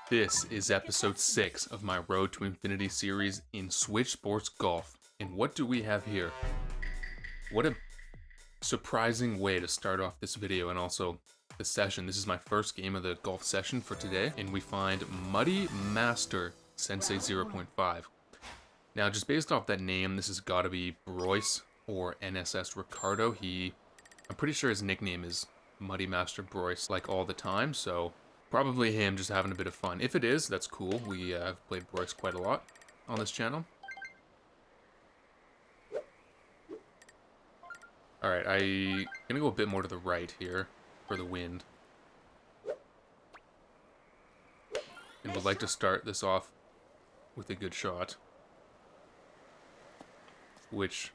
This is episode 6 of my Road to Infinity series in Switch Sports Golf. And what do we have here? What a surprising way to start off this video and also the session. This is my first game of the golf session for today, and we find Muddy Master Sensei 0.5. Now, just based off that name, this has got to be Royce or NSS Ricardo. I'm pretty sure his nickname is Muddy Master Royce, like all the time, so probably him just having a bit of fun. If it is, that's cool. We have played Royce quite a lot on this channel. Alright, I'm gonna go a bit more to the right here for the wind. And would like to start this off with a good shot. Which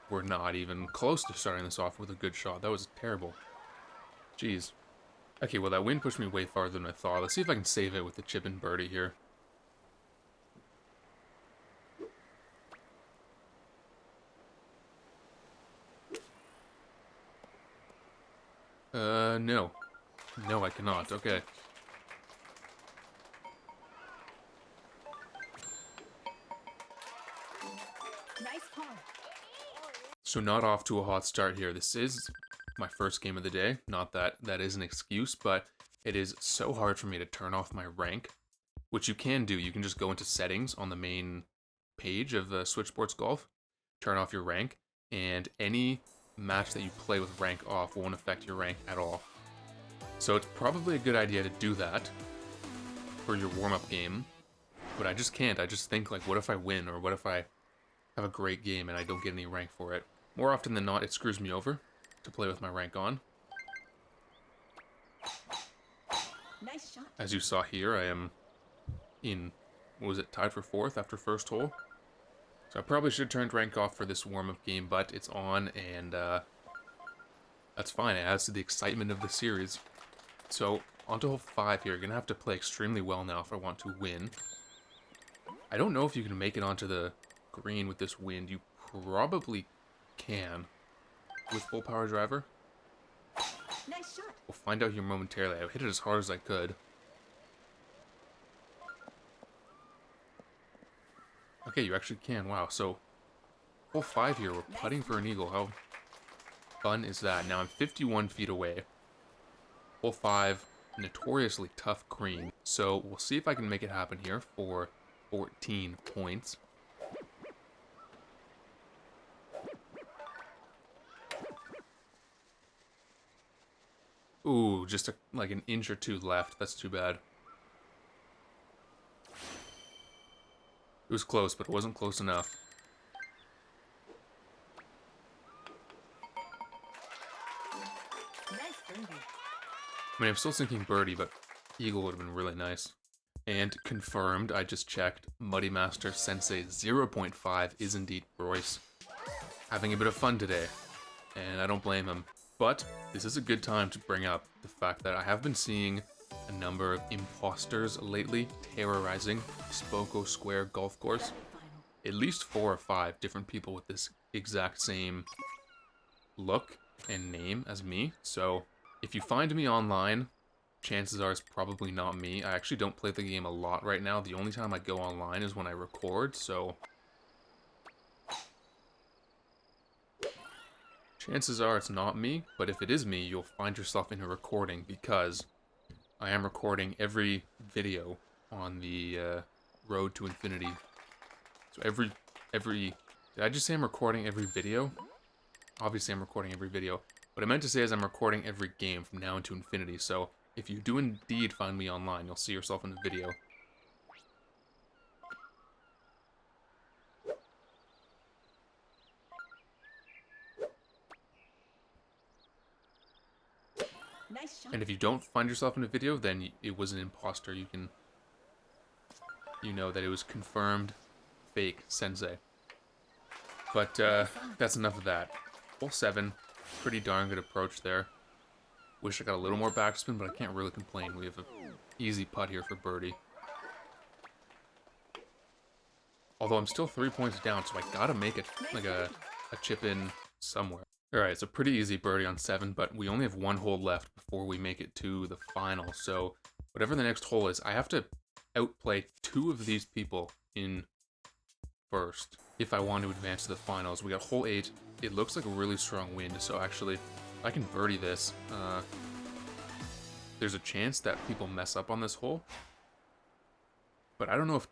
we're not even close to starting this off with a good shot. That was terrible. Jeez. Okay, well that wind pushed me way farther than I thought. Let's see if I can save it with the chip and birdie here. No. No, I cannot. Okay. Nice par. So not off to a hot start here. This is my first game of the day. Not that that is an excuse, but it is so hard for me to turn off my rank, which you can do. You can just go into settings on the main page of Switch Sports Golf, turn off your rank, and any match that you play with rank off won't affect your rank at all. So it's probably a good idea to do that for your warm-up game, but I just can't. I just think, like, what if I win, or what if I have a great game and I don't get any rank for it? More often than not, it screws me over to play with my rank on. Nice shot. As you saw here, I am in, what was it, tied for 4th after first hole. So I probably should have turned rank off for this warm-up game, but it's on, and that's fine. It adds to the excitement of the series. So, on to hole 5 here. You're going to have to play extremely well now if I want to win. I don't know if you can make it onto the green with this wind. You probably can with full power driver. Nice shot. We'll find out here momentarily. I hit it as hard as I could. Okay, you actually can. Wow, so hole 5 here. We're putting for an eagle. How fun is that? Now I'm 51 feet away. Hole 5, notoriously tough green. So we'll see if I can make it happen here for 14 points. Ooh, just like an inch or two left. That's too bad. It was close, but it wasn't close enough. Nice birdie. I mean, I'm still thinking birdie, but eagle would have been really nice. And confirmed, I just checked, Muddy Master Sensei 0.5 is indeed Royce. Having a bit of fun today, and I don't blame him. But this is a good time to bring up the fact that I have been seeing a number of imposters lately terrorizing Spoko Square Golf Course. At least 4 or 5 different people with this exact same look and name as me. So if you find me online, chances are it's probably not me. I actually don't play the game a lot right now. The only time I go online is when I record, so chances are it's not me, but if it is me, you'll find yourself in a recording because I am recording every video on the Road to Infinity. So every, did I just say I'm recording every video? Obviously I'm recording every video. What I meant to say is I'm recording every game from now into infinity, so if you do indeed find me online, you'll see yourself in the video. Nice shot. And if you don't find yourself in a video, then it was an imposter. You know that it was confirmed fake Sensei. But that's enough of that. Hole 7, pretty darn good approach there. Wish I got a little more backspin, but I can't really complain. We have an easy putt here for birdie. Although I'm still 3 points down, so I gotta make it like a chip in somewhere. Alright, it's a pretty easy birdie on 7, but we only have 1 hole left before we make it to the final, so whatever the next hole is, I have to outplay 2 of these people in first if I want to advance to the finals. We got hole 8. It looks like a really strong wind, so actually, if I can birdie this, there's a chance that people mess up on this hole. But I don't know if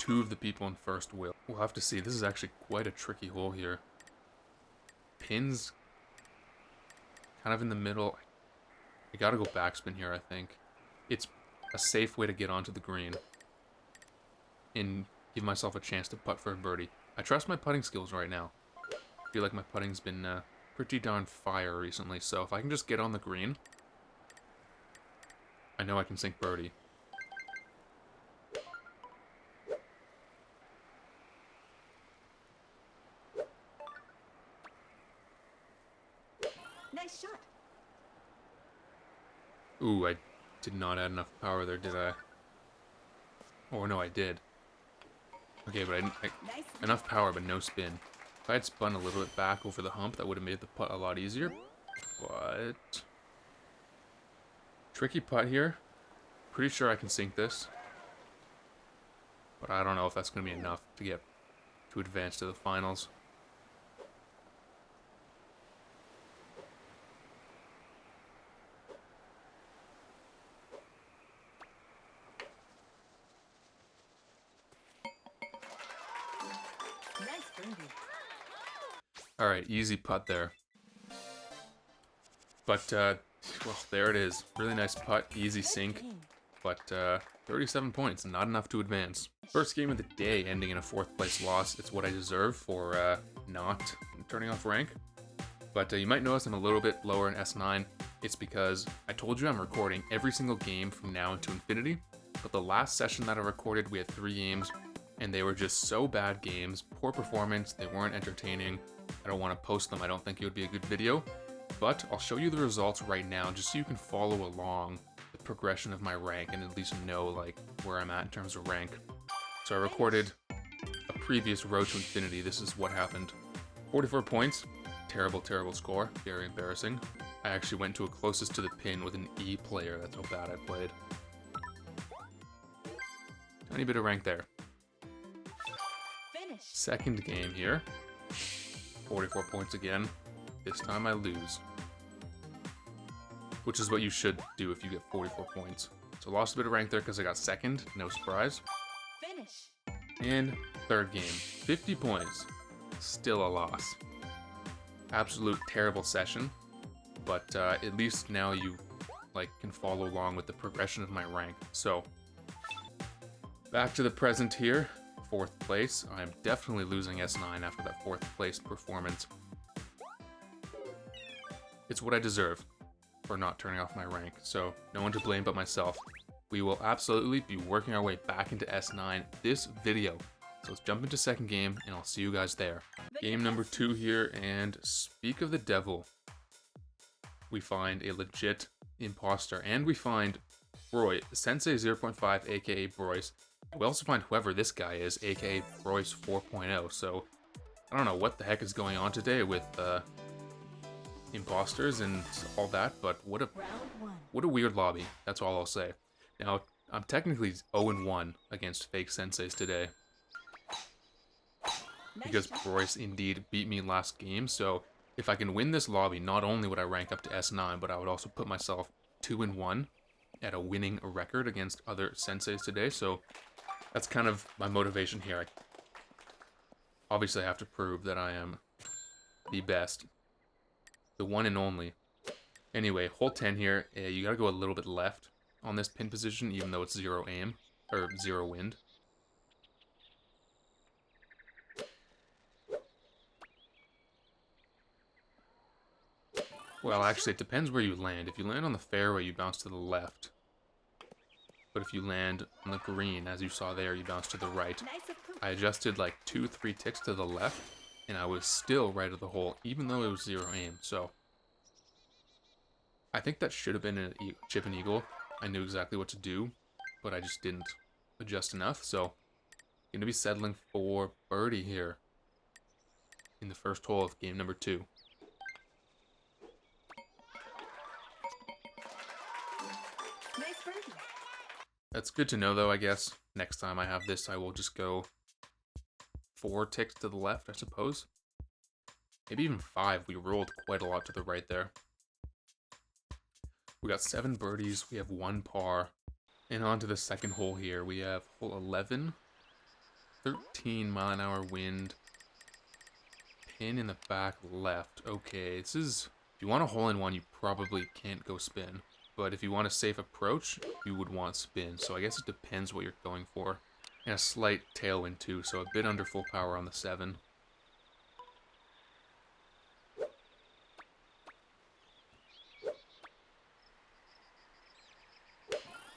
2 of the people in first will. We'll have to see. This is actually quite a tricky hole here. Pins kind of in the middle. I gotta go backspin here, I think. It's a safe way to get onto the green and give myself a chance to putt for a birdie. I trust my putting skills right now. I feel like my putting's been pretty darn fire recently, so if I can just get on the green, I know I can sink birdie. Nice shot. Ooh, I did not add enough power there, did I? Oh, no, I did. Okay, but Nice. enough power, but no spin. If I had spun a little bit back over the hump, that would have made the putt a lot easier. But tricky putt here. Pretty sure I can sink this. But I don't know if that's going to be enough to advance to the finals. Nice birdie. Alright, easy putt there. But, well, there it is. Really nice putt, easy sink. But 37 points, not enough to advance. First game of the day ending in a 4th place loss. It's what I deserve for not turning off rank. But you might notice I'm a little bit lower in S9. It's because I told you I'm recording every single game from now into infinity. But the last session that I recorded, we had 3 games, and they were just so bad games. Poor performance, they weren't entertaining. I don't want to post them, I don't think it would be a good video. But I'll show you the results right now just so you can follow along the progression of my rank and at least know like where I'm at in terms of rank. So I recorded a previous Road to Infinity. This is what happened. 44 points. Terrible, terrible score. Very embarrassing. I actually went to a closest to the pin with an E player. That's how bad I played. Tiny bit of rank there. Finish. Second game here. 44 points again. This time I lose. Which is what you should do if you get 44 points. So lost a bit of rank there because I got second. No surprise. Finish. And third game. 50 points. Still a loss. Absolute terrible session. But at least now you can follow along with the progression of my rank. So back to the present here. 4th place. I'm definitely losing S9 after that 4th place performance. It's what I deserve for not turning off my rank, so no one to blame but myself. We will absolutely be working our way back into S9 this video. So let's jump into second game, and I'll see you guys there. Game number 2 here, and speak of the devil. We find a legit imposter, and we find Sensei 0.5, aka Broyce. We also find whoever this guy is, aka Broyce 4.0, so I don't know what the heck is going on today with imposters and all that, but what a weird lobby. That's all I'll say. Now, I'm technically 0-1 against fake senseis today because Broyce indeed beat me last game, so if I can win this lobby, not only would I rank up to S9, but I would also put myself 2-1 at a winning record against other senseis today, so that's kind of my motivation here. Obviously, I have to prove that I am the best. The one and only. Anyway, hole 10 here, you gotta go a little bit left on this pin position, even though it's 0 aim, or 0 wind. Well, actually, it depends where you land. If you land on the fairway, you bounce to the left. But if you land on the green, as you saw there, you bounce to the right. I adjusted like 2-3 ticks to the left, and I was still right of the hole, even though it was 0 aim, so I think that should have been a chip and eagle. I knew exactly what to do, but I just didn't adjust enough, so I'm going to be settling for birdie here in the first hole of game number 2. Nice birdie. That's good to know, though, I guess. Next time I have this, I will just go 4 ticks to the left, I suppose. Maybe even 5. We rolled quite a lot to the right there. We got 7 birdies. We have 1 par. And on to the second hole here. We have hole 11. 13-mile-an-hour wind. Pin in the back left. Okay, this is... If you want a hole-in-one, you probably can't go spin. But if you want a safe approach, you would want spin. So I guess it depends what you're going for. And a slight tailwind too, so a bit under full power on the 7.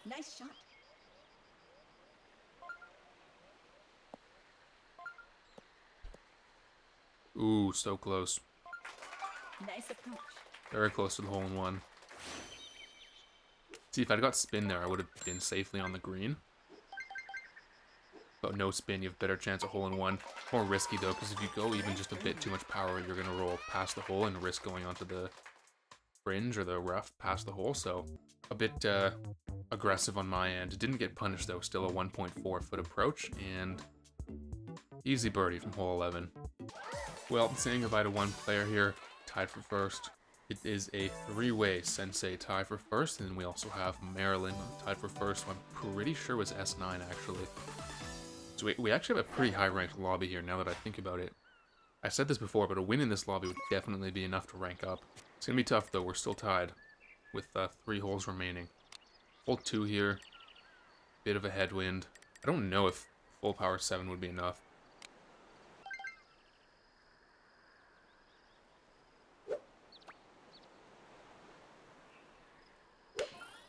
Nice shot. Ooh, so close. Nice approach. Very close to the hole-in-one. See, if I'd got spin there, I would have been safely on the green. But no spin, you have a better chance of hole-in-one. More risky, though, because if you go even just a bit too much power, you're going to roll past the hole and risk going onto the fringe or the rough past the hole. So a bit aggressive on my end. It didn't get punished, though. Still a 1.4-foot approach, and easy birdie from hole 11. Well, saying goodbye to one player here, tied for first. It is a 3-way Sensei tie for first, and then we also have Maryland tied for first, who I'm pretty sure was S9, actually. So we actually have a pretty high-ranked lobby here, now that I think about it. I said this before, but a win in this lobby would definitely be enough to rank up. It's going to be tough, though. We're still tied, with 3 holes remaining. Hole 2 here. Bit of a headwind. I don't know if full power 7 would be enough.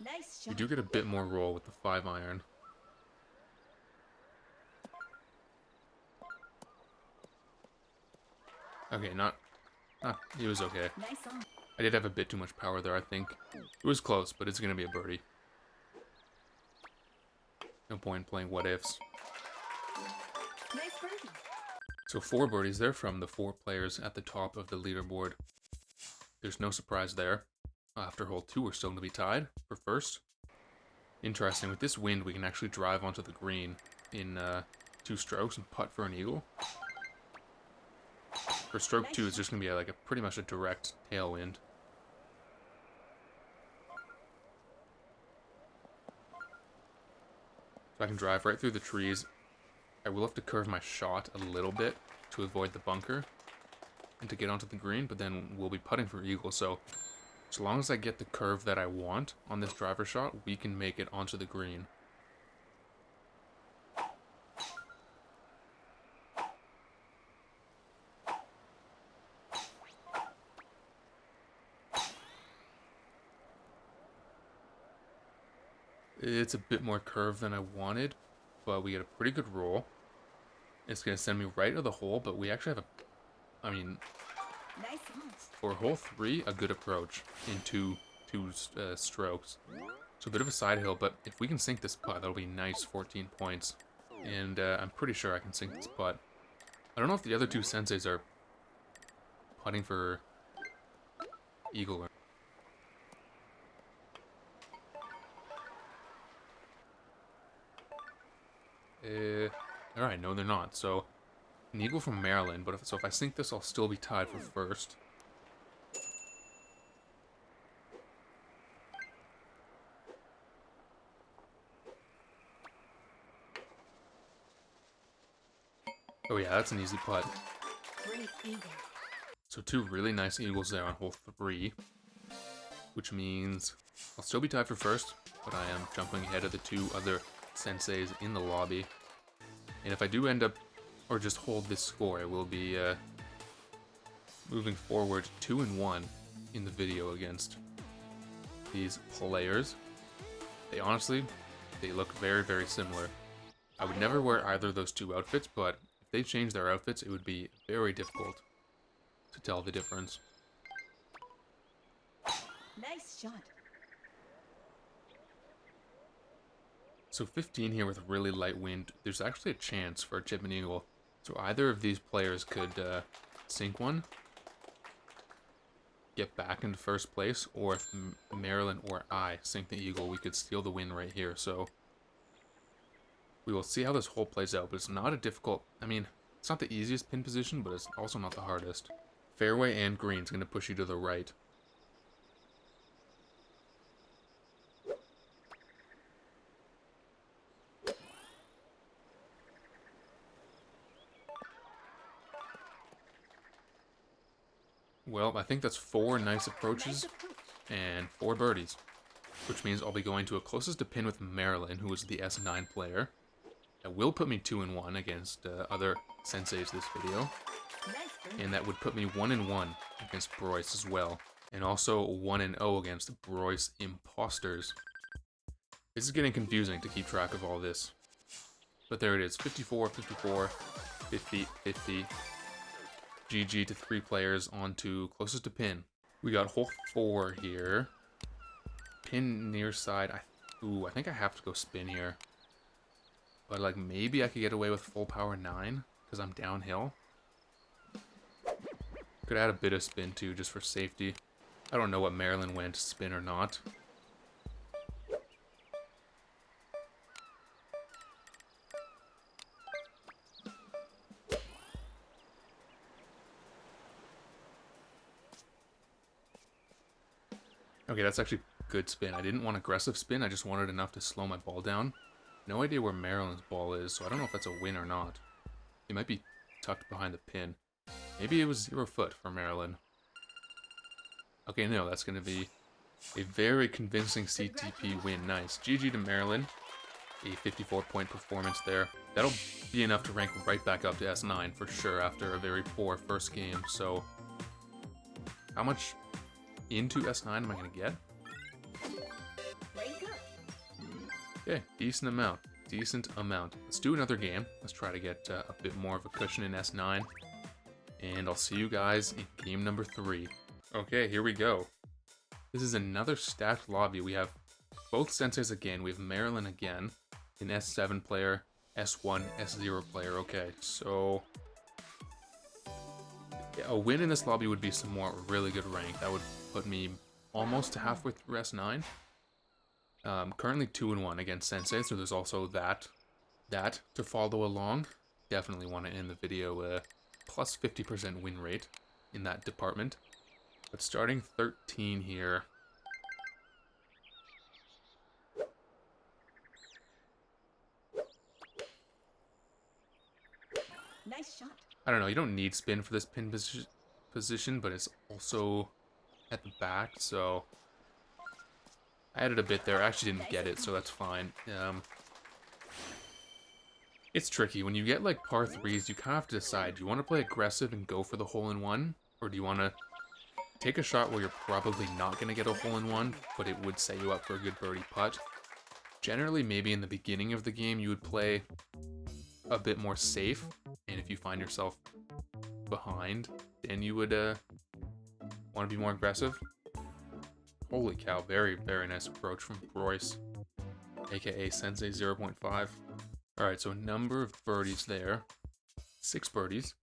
Nice You shot. do get a bit more roll with the 5-iron. Okay, it was okay. Nice on. I did have a bit too much power there, I think. It was close, but it's going to be a birdie. No point in playing what ifs. Nice birdie. So 4 birdies there from the 4 players at the top of the leaderboard. There's no surprise there. After hole 2, we're still going to be tied for first. Interesting, with this wind, we can actually drive onto the green in 2 strokes and putt for an eagle. For stroke 2, it's just going to be like pretty much a direct tailwind. So I can drive right through the trees. I will have to curve my shot a little bit to avoid the bunker and to get onto the green, but then we'll be putting for eagle, so as long as I get the curve that I want on this driver shot, we can make it onto the green. It's a bit more curved than I wanted, but we get a pretty good roll. It's going to send me right to the hole, but we actually have Nice on. for hole 3, a good approach in two strokes. So a bit of a side hill, but if we can sink this putt, that'll be nice 14 points. And I'm pretty sure I can sink this putt. I don't know if the other 2 senseis are putting for eagle or... Alright, no they're not. So, an eagle from Maryland, but if I sink this, I'll still be tied for first. Oh yeah, that's an easy putt. Great eagle. So 2 really nice eagles there on hole 3, which means I'll still be tied for first, but I am jumping ahead of the 2 other senseis in the lobby. And if I do end up, or just hold this score, I will be moving forward 2-1 in the video against these players. They honestly, they look very, very similar. I would never wear either of those 2 outfits, but if they change their outfits, it would be very difficult to tell the difference. Nice shot. So 15 here with really light wind, there's actually a chance for a chip and eagle. So either of these players could sink one, get back into first place, or if Maryland or I sink the eagle, we could steal the win right here. So We will see how this hole plays out, but it's not a difficult... I mean, it's not the easiest pin position, but it's also not the hardest. Fairway and green's going to push you to the right. Well, I think that's 4 nice approaches and 4 birdies, which means I'll be going to a closest to pin with Marilyn, who is the S9 player. That will put me 2-1 against other senseis this video, and that would put me 1-1 against Broyce as well, and also 1-0 against Broyce imposters. This is getting confusing to keep track of all this, but there it is: 54, 54, 50, 50. GG to 3 players on to closest to pin. We got hole 4 here. Pin near side. I think I have to go spin here. But like maybe I could get away with full power 9 because I'm downhill. Could add a bit of spin too just for safety. I don't know what Marilyn went, spin or not. Okay, that's actually good spin. I didn't want aggressive spin, I just wanted enough to slow my ball down. No idea where Marilyn's ball is, so I don't know if that's a win or not. It might be tucked behind the pin. Maybe it was 0 foot for Marilyn. Okay, no, that's going to be a very convincing CTP win. Nice. GG to Marilyn. A 54-point performance there. That'll be enough to rank right back up to S9 for sure after a very poor first game. So, how much into S9 am I going to get? Okay, decent amount. Decent amount. Let's do another game. Let's try to get a bit more of a cushion in S9. And I'll see you guys in game number 3. Okay, here we go. This is another stacked lobby. We have both senseis again. We have Marilyn again. An S7 player, S1, S0 player. Okay, so a win in this lobby would be some more really good rank. That would put me almost to halfway through S9. Currently 2-1 against Sensei, so there's also that to follow along. Definitely want to end the video plus 50% win rate in that department. But starting 13 here. Nice shot. I don't know, you don't need spin for this pin position, but it's also at the back, so I added a bit there. I actually didn't get it, so that's fine. It's tricky. When you get like par 3s, you kind of have to decide, do you want to play aggressive and go for the hole-in-one? Or do you want to take a shot where you're probably not going to get a hole-in-one, but it would set you up for a good birdie putt? Generally, maybe in the beginning of the game, you would play a bit more safe, and if you find yourself behind, then you would want to be more aggressive. Holy cow, very, very nice approach from Broyce, aka Sensei 0.5. Alright, so a number of birdies there. 6 birdies.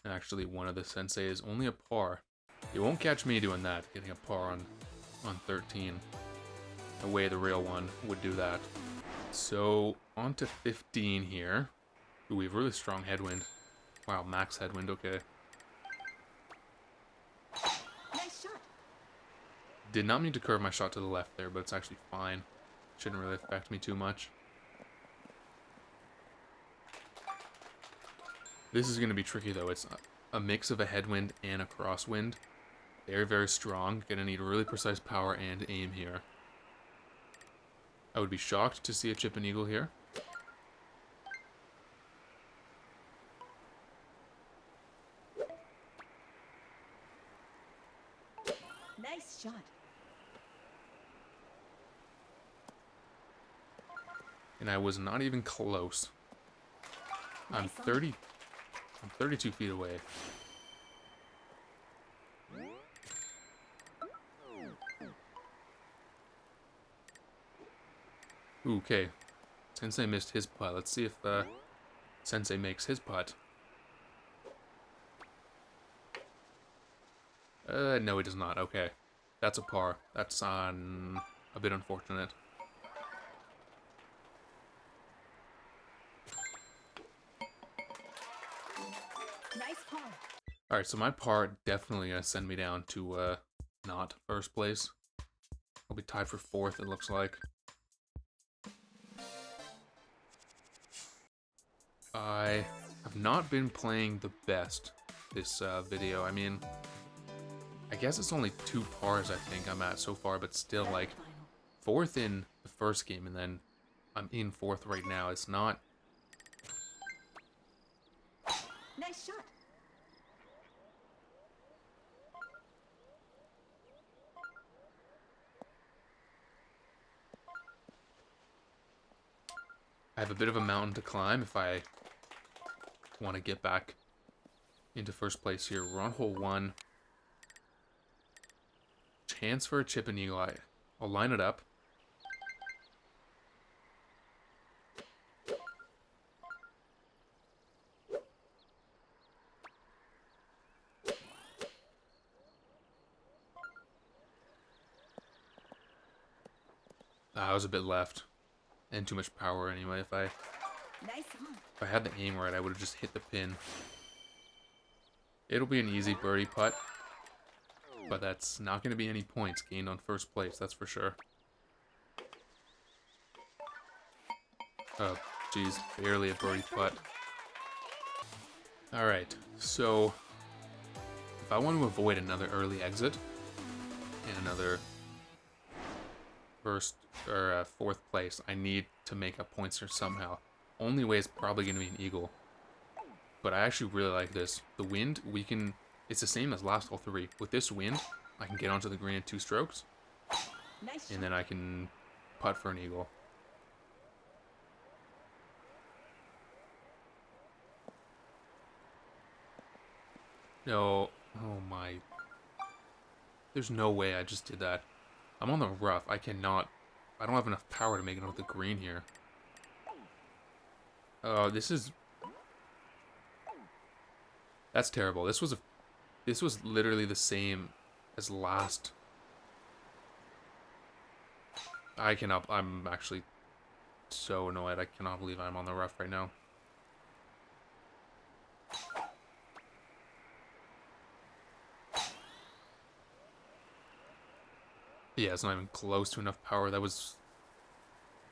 Actually, one of the Sensei is only a par. You won't catch me doing that, getting a par on 13. The way the real one would do that. So, on to 15 here. Ooh, we have really strong headwind. Wow, max headwind, okay. Nice shot. Did not mean to curve my shot to the left there, but it's actually fine. Shouldn't really affect me too much. This is going to be tricky though. It's a mix of a headwind and a crosswind. Very, very strong. Gonna need really precise power and aim here. I would be shocked to see a chip and eagle here. Nice shot. And I was not even close. I'm 32 feet away. Ooh, okay. Sensei missed his putt. Let's see if Sensei makes his putt. No, he does not. Okay. That's a par. That's a bit unfortunate. Par. Alright, so my par definitely gonna send me down to not first place. I'll be tied for 4th, it looks like. I have not been playing the best this video. I mean, I guess it's only 2 pars I think I'm at so far, but still, like, Final. 4th in the first game, and then I'm in 4th right now. It's not... Nice shot. I have a bit of a mountain to climb if I want to get back into first place here. We're on hole 1. Chance for a chip and eagle. I'll line it up. I was a bit left. And too much power anyway. If I Nice on. had the aim right, I would have just hit the pin. It'll be an easy birdie putt. But that's not going to be any points gained on first place, that's for sure. Oh, geez, barely a birdie putt. Alright, so if I want to avoid another early exit and another first or 4th place, I need to make up points here somehow. Only way is probably going to be an eagle. But I actually really like this. The wind, we can... It's the same as last hole 3. With this wind, I can get onto the green in 2 strokes. Nice shot. And then I can putt for an eagle. No. Oh my. There's no way I just did that. I'm on the rough. I cannot... I don't have enough power to make it onto the green here. Oh, this is... That's terrible. This was literally the same as last. I cannot... I'm actually so annoyed. I cannot believe I'm on the rough right now. Yeah, it's not even close to enough power. That was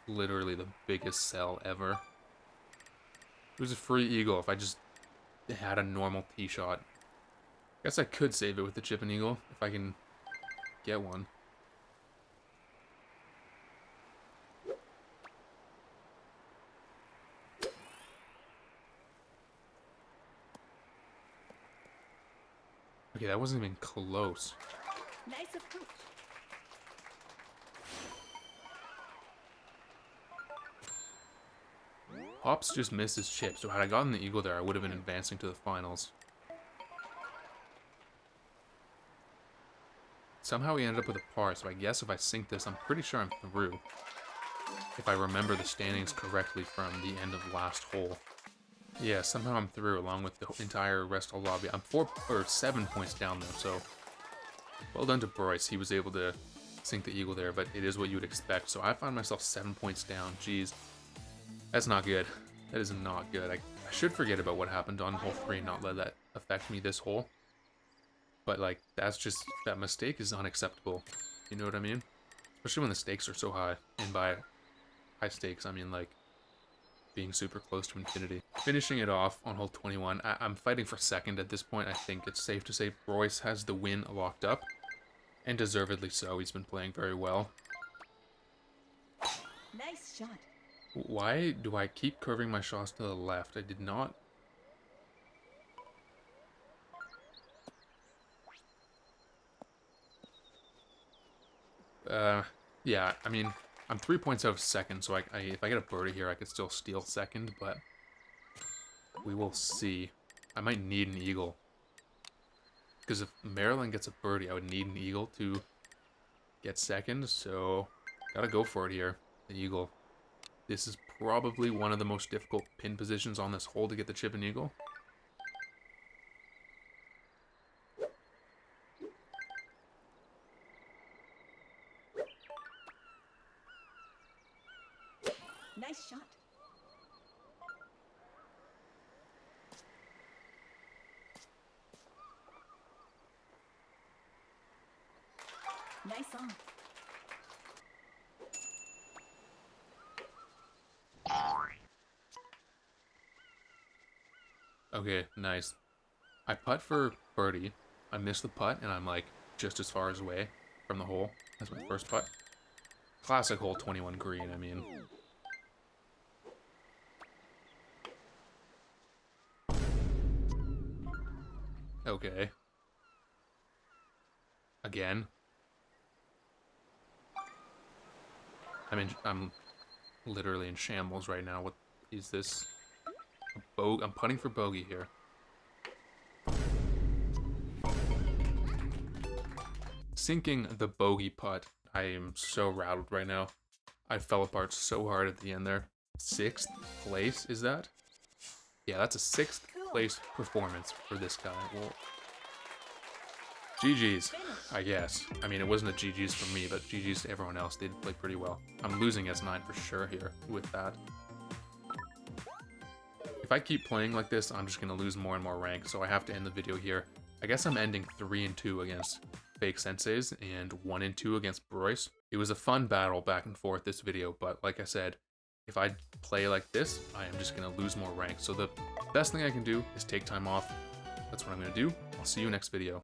literally the biggest sell ever. It was a free eagle if I just had a normal tee shot. Guess I could save it with the chip and eagle if I can get one. Okay, that wasn't even close. Nice approach. Hops just missed his chip, so had I gotten the eagle there, I would have been advancing to the finals. Somehow he ended up with a par, so I guess if I sink this, I'm pretty sure I'm through. If I remember the standings correctly from the end of last hole. Yeah, somehow I'm through along with the entire rest of the lobby. I'm 7 points down though, so well done to Bryce. He was able to sink the eagle there, but it is what you would expect. So I find myself 7 points down. Jeez. That's not good. That is not good. I should forget about what happened on hole 3 and not let that affect me this hole. But, like, that's just... That mistake is unacceptable. You know what I mean? Especially when the stakes are so high. And by high stakes, I mean, like, being super close to infinity. Finishing it off on hole 21. I'm fighting for 2nd at this point. I think it's safe to say Royce has the win locked up. And deservedly so. He's been playing very well. Nice shot. Why do I keep curving my shots to the left? I did not... yeah, I mean, I'm 3 points out of 2nd, so if I get a birdie here, I could still steal 2nd, but we will see. I might need an eagle. Because if Maryland gets a birdie, I would need an eagle to get 2nd, so gotta go for it here, the eagle. This is probably one of the most difficult pin positions on this hole to get the chip and eagle. Nice shot. Nice on. Okay, nice. I putt for birdie. I missed the putt, and I'm like just as far as away from the hole as my first putt. Classic hole 21 green, I mean. Okay. Again. I'm literally in shambles right now. What is this? I'm putting for bogey here. Sinking the bogey putt. I am so rattled right now. I fell apart so hard at the end there. 6th place, is that? Yeah, that's a 6th place performance for this guy. Well, GG's, I guess. I mean, it wasn't a GG's for me, but GG's to everyone else. They did play pretty well. I'm losing S9 for sure here with that. If I keep playing like this, I'm just going to lose more and more rank, so I have to end the video here. I guess I'm ending 3-2 against fake senseis and 1-2 against Royce. It was a fun battle back and forth this video, but like I said, if I play like this, I am just going to lose more rank. So the best thing I can do is take time off. That's what I'm going to do. I'll see you next video.